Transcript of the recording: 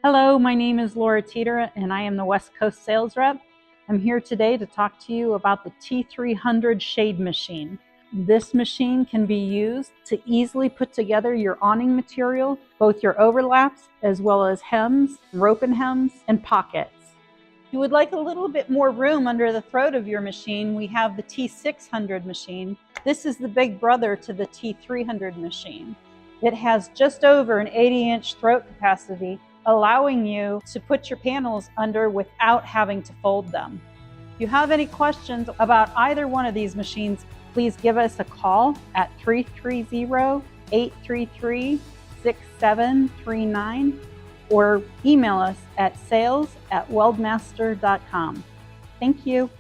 Hello, my name is Laura Teeter and I am the West Coast sales rep. I'm here today to talk to you about the T300 shade machine. This machine can be used to easily put together your awning material, both your overlaps as well as hems, rope and hems, and pockets. If you would like a little bit more room under the throat of your machine, we have the T600 machine. This is the big brother to the T300 machine. It has just over an 80-inch throat capacity, allowing you to put your panels under without having to fold them. If you have any questions about either one of these machines, please give us a call at 330-833-6739 or email us at sales@weldmaster.com. Thank you.